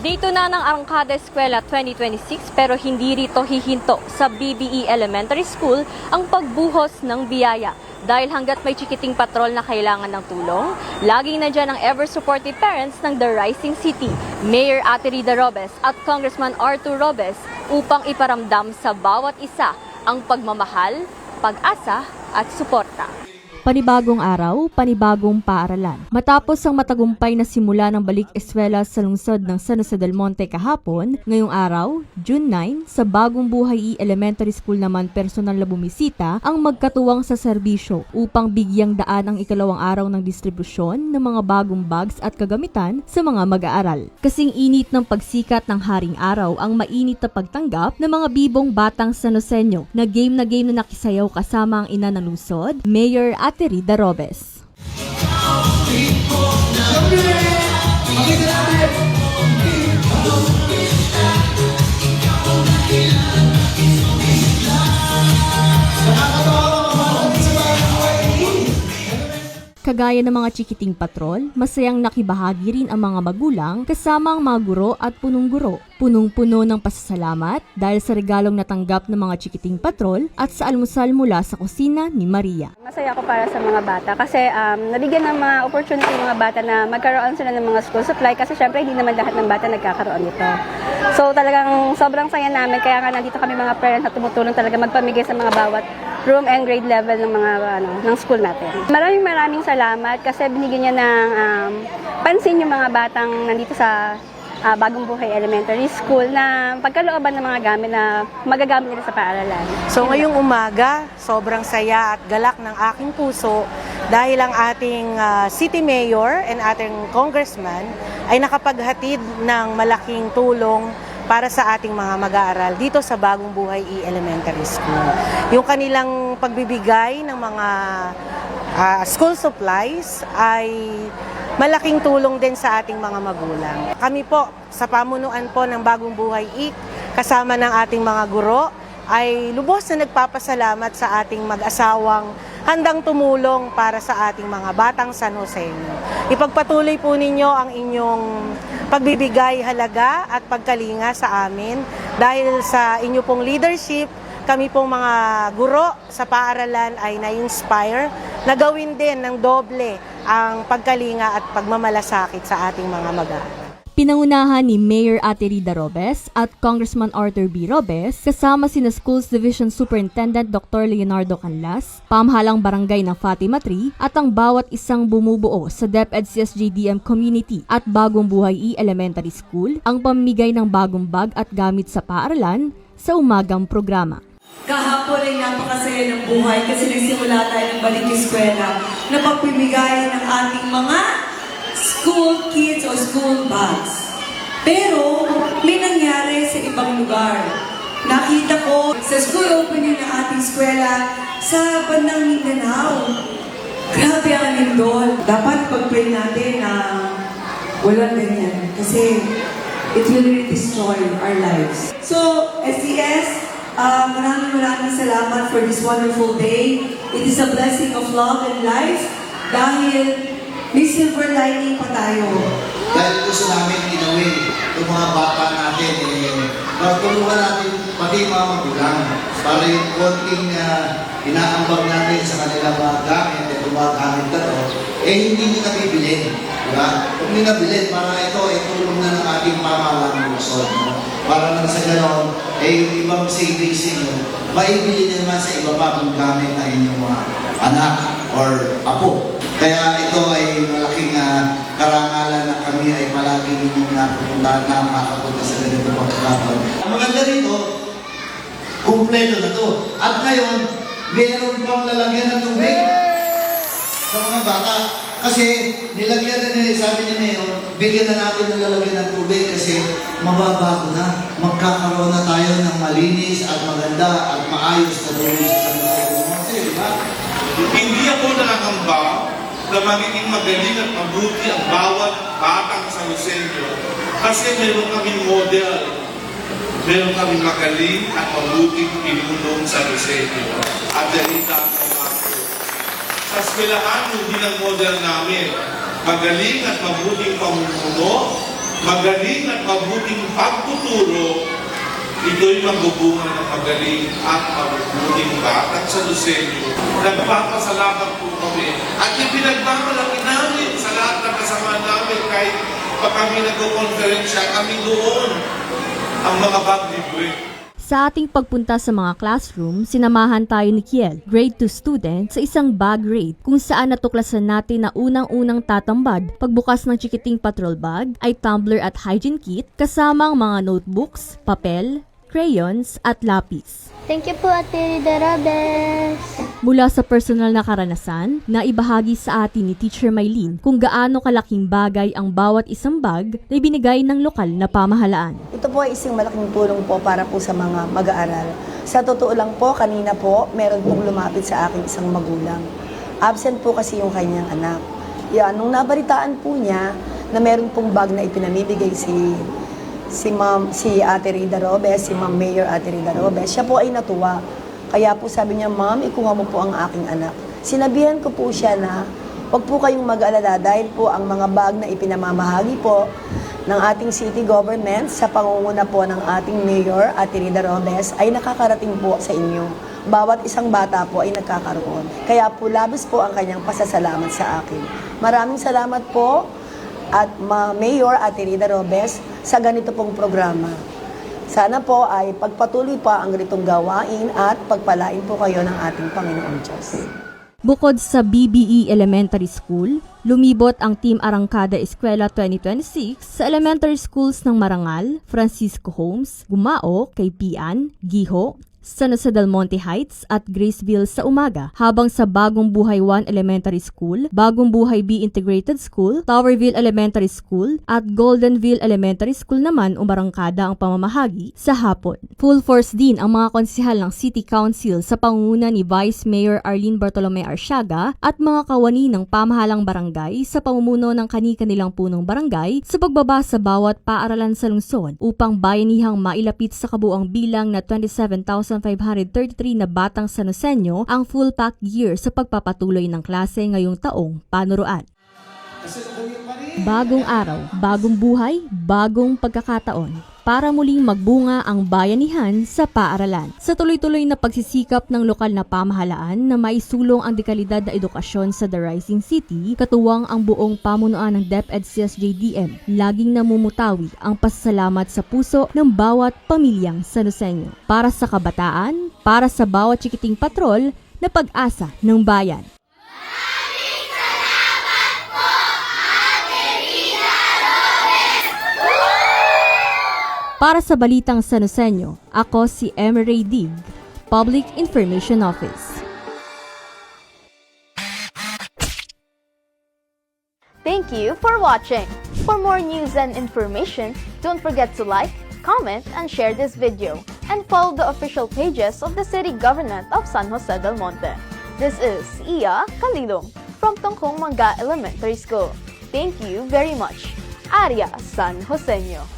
Dito na ng Arangkada Eskwela 2026 pero hindi rito hihinto sa BBE Elementary School ang pagbuhos ng biyaya. Dahil hanggat may chikiting patrol na kailangan ng tulong, laging nandyan ang ever-supportive parents ng The Rising City, Mayor Ate Rida Robes at Congressman Arthur Robes upang iparamdam sa bawat isa ang pagmamahal, pag-asa at suporta. Panibagong araw, panibagong paaralan. Matapos ang matagumpay na simula ng balik eskwela sa lungsod ng San Jose del Monte kahapon, ngayong araw, June 9, sa Bagong Buhay Elementary School naman personal na bumisita ang magkatuwang sa serbisyo upang bigyang daan ang ikalawang araw ng distribusyon ng mga bagong bags at kagamitan sa mga mag-aaral. Kasing init ng pagsikat ng haring araw ang mainit na pagtanggap ng mga bibong batang San Joseño na game na nakisayaw kasama ang ina ng lungsod, Mayor Ate Rida Robes. Kagaya ng mga chikiting patrol, masayang nakibahagi rin ang mga magulang kasama ang mga guro at punong guro. Punong-puno ng pasasalamat dahil sa regalong natanggap ng mga chikiting patrol at sa almusal mula sa kusina ni Maria. Masaya ako para sa mga bata kasi nabigyan ng mga opportunity ng mga bata na magkaroon sila ng mga school supply kasi syempre hindi naman lahat ng bata nagkakaroon nito. So talagang sobrang saya namin kaya nga nandito kami mga parents na tumutulong talaga magpamigay sa mga bawat room and grade level ng mga ng school natin. Maraming salamat kasi binigyan niya ng pansin yung mga batang nandito sa Bagong Buhay Elementary School na pagkalooban ng mga gamit na magagamit nila sa paaralan. So ngayong umaga, sobrang saya at galak ng aking puso dahil ang ating City Mayor and ating Congressman ay nakapaghatid ng malaking tulong para sa ating mga mag-aaral dito sa Bagong Buhay Elementary School. Yung kanilang pagbibigay ng mga school supplies ay malaking tulong din sa ating mga magulang. Kami po, sa pamunuan po ng Bagong Buhay kasama ng ating mga guro, ay lubos na nagpapasalamat sa ating mag-asawang handang tumulong para sa ating mga batang San Joseño. Ipagpatuloy po ninyo ang inyong pagbibigay halaga at pagkalinga sa amin dahil sa inyo pong leadership, kami pong mga guro sa paaralan ay na-inspire na gawin din ng doble ang pagkalinga at pagmamalasakit sa ating mga mag-aaral. Pinangunahan ni Mayor Ate Rida Robes at Congressman Arthur B. Robes kasama sina Schools Division Superintendent Dr. Leonardo Canlas, pamahalang barangay ng Fatima 3 at ang bawat isang bumubuo sa DepEd CSJDM Community at Bagong Buhay Elementary School ang pamimigay ng bagong bag at gamit sa paaralan sa umagang programa. Kahapon ay napakasaya ng buhay kasi nagsimula tayo ng balik eskwela na pagpimigay ng ating mga school kids o school bags. Pero may nangyari sa ibang lugar. Nakita ko sa school opening ng ating eskwela sa bandang Mindanao. Grabe ang lindol. Dapat pag-pray natin na walang ganyan kasi it will really destroy our lives. So, SCS, maraming salamat for this wonderful day. It is a blessing of love and life dahil may silver lining pa tayo. Dahil gusto namin ginawin itong mga bata natin, tulungan natin pati mga magulang para yung konting inaambag natin sa kanila mga gamit at mga gamit na to, hindi nila bibilin. Diba? Kung nila bilhin, para ito ay tulong na ng ating pamahalaan ng lungsod. Para nang sa gano'n, yung ibang savings ninyo, maibili naman sa iba pa kung gamit na inyong mga anak or apo. Kaya ito ay malaking karangalan na kami ay palagi ninyong napupuntahan na makapunta sa ganito pagkakataon. Ang maganda rito, kumpleto na to. At ngayon, meron pang lalagyan ng tubig sa mga bata. Kasi nilagyan na nila, sabi ni Mayor, bigyan na natin ng lalagyan ng tubig kasi mababago na. Magkakaroon na tayo ng malinis at maganda at maayos na tubig sa mga. Hindi ako nakakamba na magiging magaling at mabuti ang bawat batang San Joseño kasi meron kaming model. Meron kaming magaling at mabuting pinunong San Joseño at Rida sa eskwelahan, hindi ng model namin. Magaling at mabuting pamumuno magaling at mabuting pagtuturo, ito'y magbubunga ng magaling at mabubuting batang San Lucenyo. Nagpapasalamat po kami at ipinagmamalaki namin sa lahat ng kasama namin kahit pa kami nagko-konferensya, kami doon ang mga bag libre. Sa ating pagpunta sa mga classroom, sinamahan tayo ni Kiel, grade 2 student, sa isang bag raid kung saan natuklasan natin na unang-unang tatambad pagbukas ng chikiting patrol bag ay tumbler at hygiene kit kasama ang mga notebooks, papel, crayons at lapis. Thank you po, Ate Rida Robes. Mula sa personal na karanasan, naibahagi sa atin ni Teacher Maylene kung gaano kalaking bagay ang bawat isang bag na ibinigay ng lokal na pamahalaan. Ito po ay isang malaking tulong po para po sa mga mag-aaral. Sa totoo lang po, kanina po, meron pong lumapit sa akin isang magulang. Absent po kasi yung kanyang anak. Nung nabalitaan po niya na meron pong bag na ipinamimigay si Ate Rida Robes, si Ma'am Mayor Ate Rida Robes, siya po ay natuwa. Kaya po sabi niya, Ma'am, ikuha mo po ang aking anak. Sinabihan ko po siya na huwag po kayong mag-alala dahil po ang mga bag na ipinamamahagi po ng ating city government sa pangunguna po ng ating Mayor Ate Rida Robes ay nakakarating po sa inyo. Bawat isang bata po ay nagkakaroon. Kaya po labis po ang kanyang pasasalamat sa akin. Maraming salamat po at Mayor Ate Rida Robes sa ganito pong programa. Sana po ay pagpatuloy pa ang ganitong gawain at pagpalain po kayo ng ating Panginoong Diyos. Bukod sa BBE Elementary School, lumibot ang Team Arangkada Eskwela 2026 sa elementary schools ng Marangal, Francisco Homes, Gumao, Kaypian, Giho, San Jose del Monte Heights at Graceville sa umaga, habang sa Bagong Buhay 1 Elementary School, Bagong Buhay B Integrated School, Towerville Elementary School at Goldenville Elementary School naman umarangkada ang pamamahagi sa hapon. Full force din ang mga konsehal ng City Council sa pangunguna ni Vice Mayor Arlene Bartolome Arsiaga at mga kawani ng pamahalang barangay sa pamumuno ng kani-kanilang punong barangay sa pagbaba sa bawat paaralan sa lungsod upang bayanihang mailapit sa kabuang bilang na 27,533 na batang San Joseño ang full pack year sa pagpapatuloy ng klase ngayong taong panuruan. Bagong araw, bagong buhay, bagong pagkakataon para muling magbunga ang bayanihan sa paaralan. Sa tuloy-tuloy na pagsisikap ng lokal na pamahalaan na maisulong ang dekalidad na edukasyon sa The Rising City, katuwang ang buong pamunuan ng DepEd CSJDM, laging namumutawi ang pasasalamat sa puso ng bawat pamilyang San Joseño. Para sa kabataan, para sa bawat chikiting patrol na pag-asa ng bayan. Para sa Balitang San Joseño, ako si Emery Dig, Public Information Office. Thank you for watching. For more news and information, don't forget to like, comment, and share this video. And follow the official pages of the City Government of San Jose del Monte. This is Iya Kalilong from Tongkong Manga Elementary School. Thank you very much. Aria San Joseño.